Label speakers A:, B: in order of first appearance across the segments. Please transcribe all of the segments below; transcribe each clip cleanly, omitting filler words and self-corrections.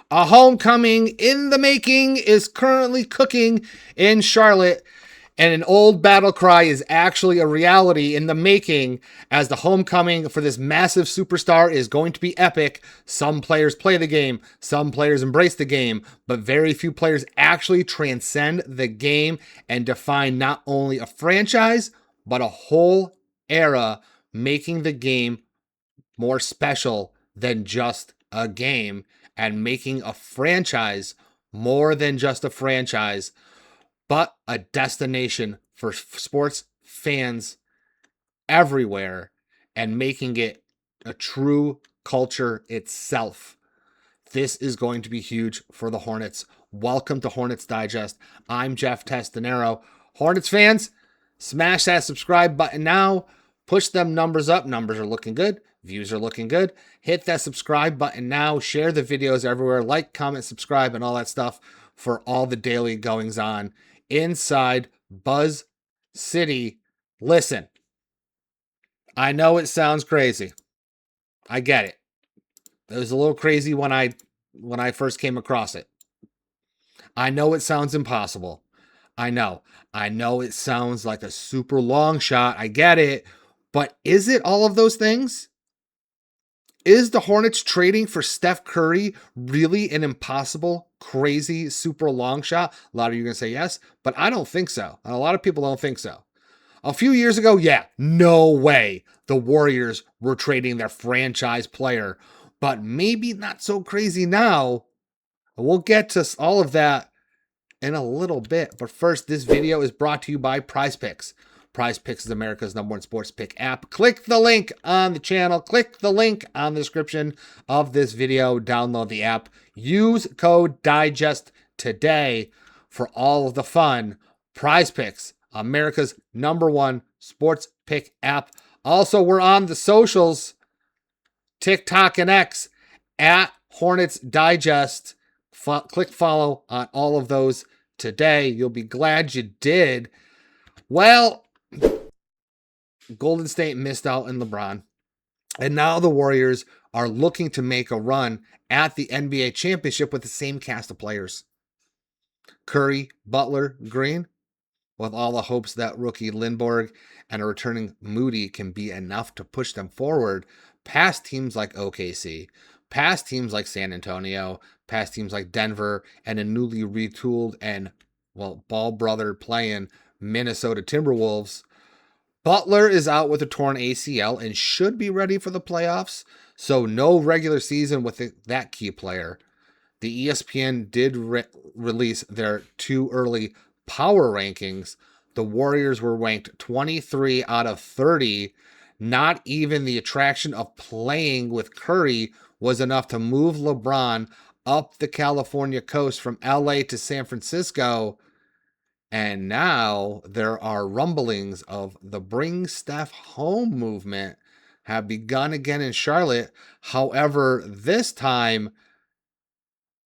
A: A homecoming in the making is currently cooking in Charlotte, and an old battle cry is actually a reality in the making, as the homecoming for this massive superstar is going to be epic. Some players play the game, some players embrace the game, but very few players actually transcend the game and define not only a franchise, but a whole era, making the game more special than just a game and making a franchise more than just a franchise, but a destination for sports fans everywhere and making it a true culture itself. This is going to be huge for the Hornets. Welcome to Hornets Digest. I'm Jeff Testanero. Hornets fans, smash that subscribe button now. Push them numbers up. Numbers are looking good. Views are looking good. Hit that subscribe button now. Share the videos everywhere. Like, comment, subscribe, and all that stuff for all the daily goings on inside Buzz City. Listen, I know it sounds crazy. I get it. It was a little crazy when I first came across it. I know it sounds impossible. I know it sounds like a super long shot. I get it. But is it all of those things? Is the Hornets trading for Steph Curry really an impossible, crazy, super long shot? A lot of you are going to say yes, but I don't think so. And a lot of people don't think so. A few years ago, yeah, no way the Warriors were trading their franchise player, but maybe not so crazy now. We'll get to all of that in a little bit. But first, this video is brought to you by PrizePicks. PrizePicks is America's #1 sports pick app. Click the link on the channel. Click the link on the description of this video. Download the app. Use code DIGEST today for all of the fun. PrizePicks, America's #1 sports pick app. Also, we're on the socials, TikTok and X, at Hornets Digest. Click follow on all of those today. You'll be glad you did. Well, Golden State missed out in LeBron, and now the Warriors are looking to make a run at the NBA championship with the same cast of players. Curry, Butler, Green, with all the hopes that rookie Lindbergh and a returning Moody can be enough to push them forward past teams like OKC, past teams like San Antonio, past teams like Denver, and a newly retooled and, well, ball brother playing Minnesota Timberwolves. Butler is out with a torn ACL and should be ready for the playoffs, so no regular season with that key player. The ESPN did release their too early power rankings. The Warriors were ranked 23 out of 30. Not even the attraction of playing with Curry was enough to move LeBron up the California coast from LA to San Francisco. And now there are rumblings of the Bring Steph Home movement have begun again in Charlotte. However, this time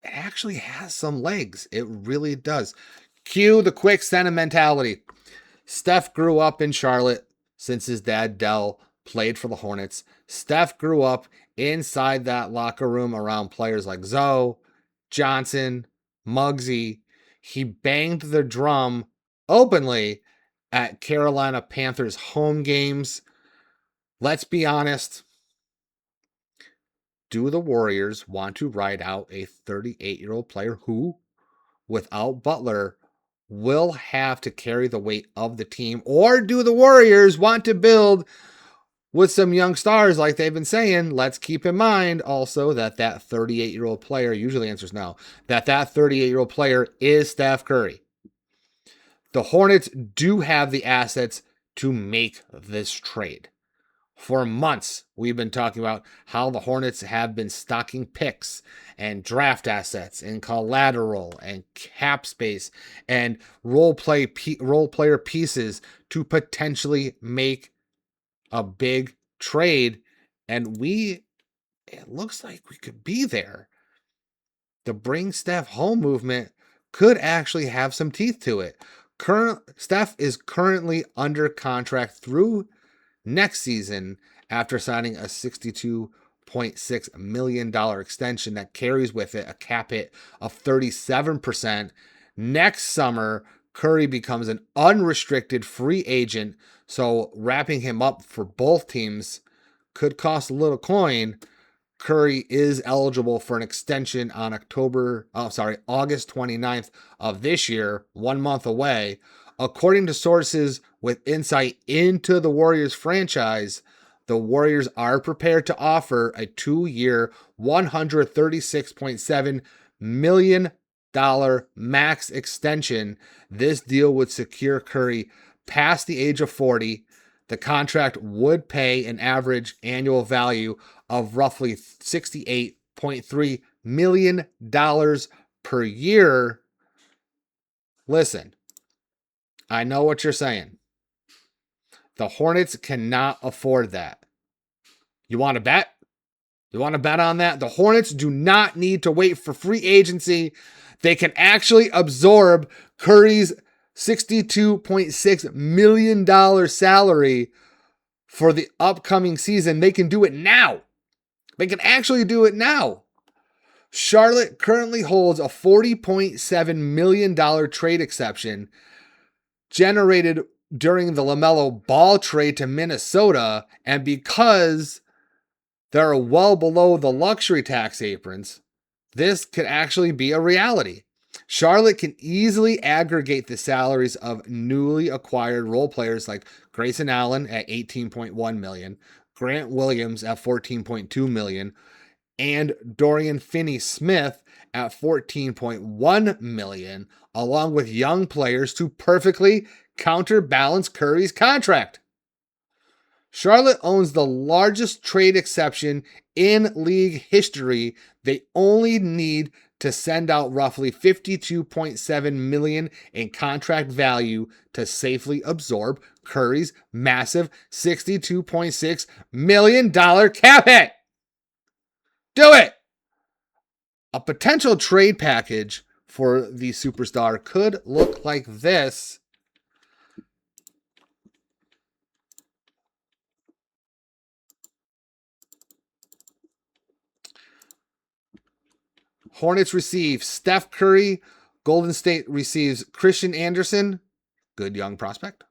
A: it actually has some legs. It really does. Cue the quick sentimentality. Steph grew up in Charlotte since his dad, Dell, played for the Hornets. Steph grew up inside that locker room around players like Zoe, Johnson, Muggsy. He banged the drum openly at Carolina Panthers home games. Let's be honest. Do the Warriors want to ride out a 38-year-old player who, without Butler, will have to carry the weight of the team? Or do the Warriors want to build with some young stars like they've been saying? Let's keep in mind also that 38-year-old player, usually answers no, that 38-year-old player is Steph Curry. The Hornets do have the assets to make this trade. For months, we've been talking about how the Hornets have been stocking picks and draft assets and collateral and cap space and role player pieces to potentially make a big trade. And it looks like we could be there. The Bring Steph Home movement could actually have some teeth to it. Steph is currently under contract through next season after signing a $38.6 million extension that carries with it a cap hit of 37%. Next summer, Curry becomes an unrestricted free agent, so wrapping him up for both teams could cost a little coin. Curry is eligible for an extension on August 29th of this year, 1 month away. According to sources with insight into the Warriors franchise, the Warriors are prepared to offer a 2-year, $136.7 million max extension. This deal would secure Curry past the age of 40. The contract would pay an average annual value of roughly $68.3 million per year. Listen, I know what you're saying. The Hornets cannot afford that. You want to bet? You want to bet on that? The Hornets do not need to wait for free agency. They can actually absorb Curry's $62.6 million salary for the upcoming season. They can do it now. They can actually do it now. Charlotte currently holds a $40.7 million trade exception generated during the LaMelo Ball trade to Minnesota, and because they're well below the luxury tax aprons, this could actually be a reality. Charlotte can easily aggregate the salaries of newly acquired role players like Grayson Allen at $18.1 million, Grant Williams at $14.2 million, and Dorian Finney-Smith at $14.1 million, along with young players to perfectly counterbalance Curry's contract. Charlotte owns the largest trade exception in league history. They only need to send out roughly $52.7 million in contract value to safely absorb Curry's massive $62.6 million cap hit. Do it! A potential trade package for the superstar could look like this. Hornets receive Steph Curry. Golden State receives Christian Anderson, good young prospect.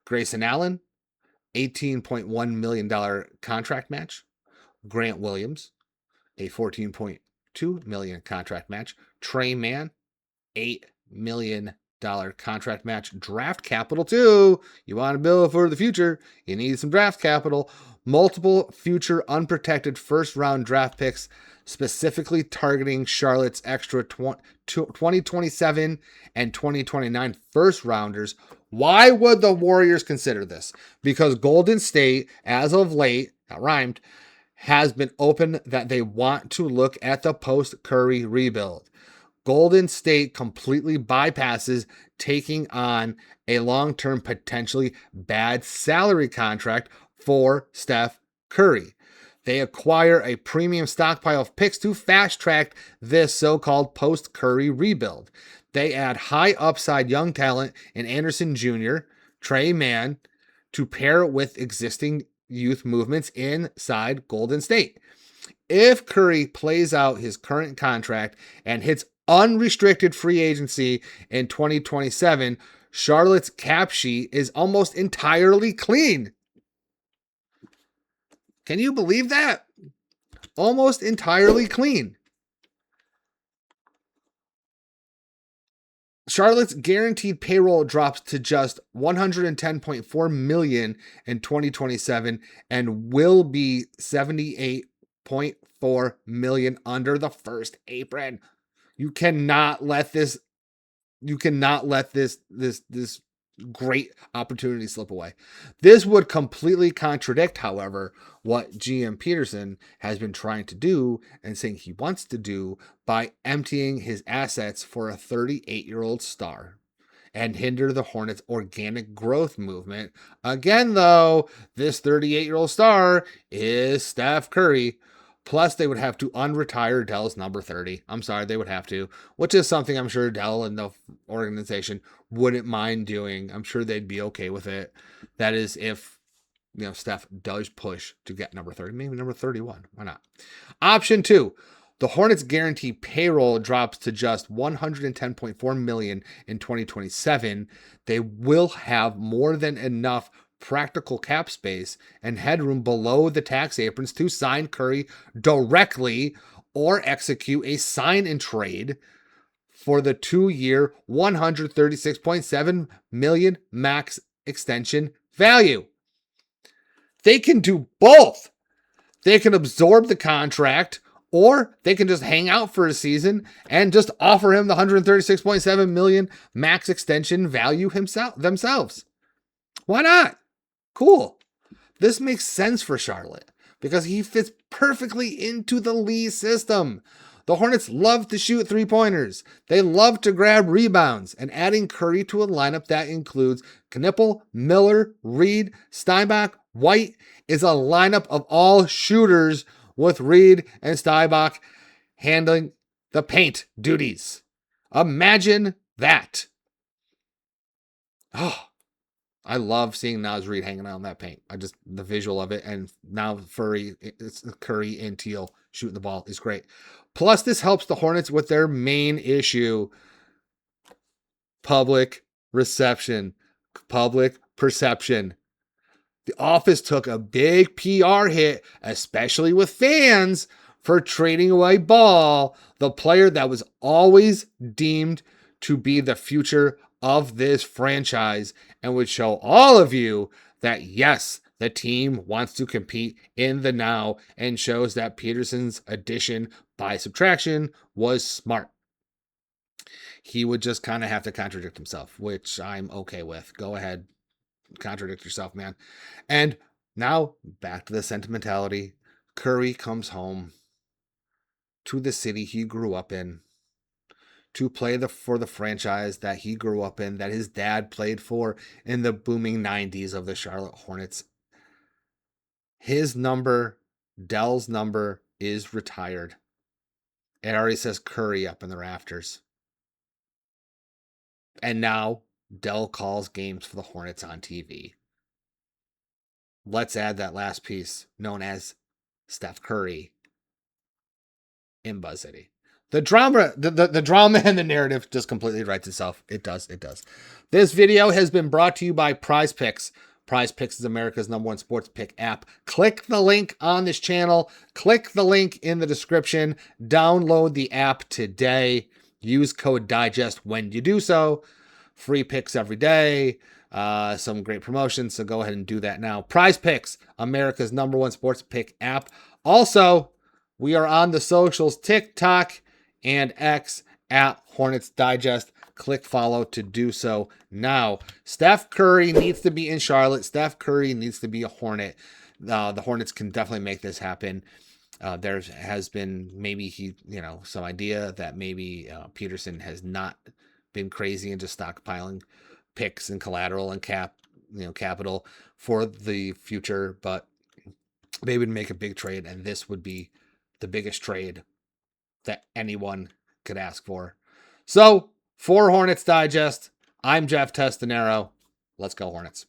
A: Grayson Allen, $18.1 million contract match. Grant Williams, a $14.2 million contract match. Trey Mann, $8 million contract match. Draft capital too. You want to build for the future, you need some draft capital. Multiple future unprotected first round draft picks, specifically targeting Charlotte's extra 2027 and 2029 first rounders. Why would the Warriors consider this? Because Golden State, as of late, that rhymed, has been open that they want to look at the post-Curry rebuild. Golden State completely bypasses taking on a long-term, potentially bad salary contract for Steph Curry. They acquire a premium stockpile of picks to fast-track this so-called post-Curry rebuild. They add high upside young talent in Anderson Jr., Trey Mann, to pair with existing youth movements inside Golden State. If Curry plays out his current contract and hits unrestricted free agency in 2027, Charlotte's cap sheet is almost entirely clean. Can you believe that? Almost entirely clean. Charlotte's guaranteed payroll drops to just $110.4 million in 2027 and will be $78.4 million under the first apron. You cannot let this great opportunity slip away. This would completely contradict, however, what GM Peterson has been trying to do and saying he wants to do by emptying his assets for a 38-year-old star and hinder the Hornets' organic growth movement. Again, though, this 38-year-old star is Steph Curry. Plus, they would have to unretire Dell's number 30. I'm sorry, they would have to, which is something I'm sure Dell and the organization wouldn't mind doing. I'm sure they'd be okay with it. That is if Steph does push to get number 30, maybe number 31. Why not? Option 2, the Hornets guarantee payroll drops to just $110.4 million in 2027. They will have more than enough practical cap space and headroom below the tax aprons to sign Curry directly or execute a sign and trade for the 2-year, $136.7 million max extension value. They can do both. They can absorb the contract, or they can just hang out for a season and just offer him the $136.7 million max extension value themselves. Why not? Cool. This makes sense for Charlotte because he fits perfectly into the Lee system. The Hornets love to shoot three-pointers. They love to grab rebounds, and adding Curry to a lineup that includes Knipple, Miller, Reid, Steinbach, White is a lineup of all shooters, with Reid and Steinbach handling the paint duties. Imagine that. Oh, I love seeing Naz Reid hanging out in that paint. The visual of it, and now it's Curry and Teal shooting the ball is great. Plus, this helps the Hornets with their main issue: public perception. The office took a big PR hit, especially with fans, for trading away Ball, the player that was always deemed to be the future of this franchise, and would show all of you that, yes, the team wants to compete in the now, and shows that Peterson's addition by subtraction was smart. He would just kind of have to contradict himself, which I'm okay with. Go ahead, contradict yourself, man. And now back to the sentimentality. Curry comes home to the city he grew up in to play for the franchise that he grew up in, that his dad played for in the booming 90s of the Charlotte Hornets. His number, Dell's number, is retired. It already says Curry up in the rafters. And now Dell calls games for the Hornets on TV. Let's add that last piece, known as Steph Curry in Buzz City. The drama and the narrative just completely writes itself. It does. This video has been brought to you by Prize Picks. Prize Picks is America's #1 sports pick app. Click the link on this channel. Click the link in the description. Download the app today. Use code DIGEST when you do so. Free picks every day. Some great promotions, so go ahead and do that now. Prize Picks, America's #1 sports pick app. Also, we are on the socials, TikTok and X at Hornets Digest. Click follow to do so now. Steph Curry needs to be in Charlotte. Steph Curry needs to be a Hornet. The Hornets can definitely make this happen. There has been maybe some idea that maybe Peterson has not been crazy and just stockpiling picks and collateral and capital for the future, but they would make a big trade, and this would be the biggest trade that anyone could ask for. So, for Hornets Digest, I'm Jeff Testanero. Let's go Hornets.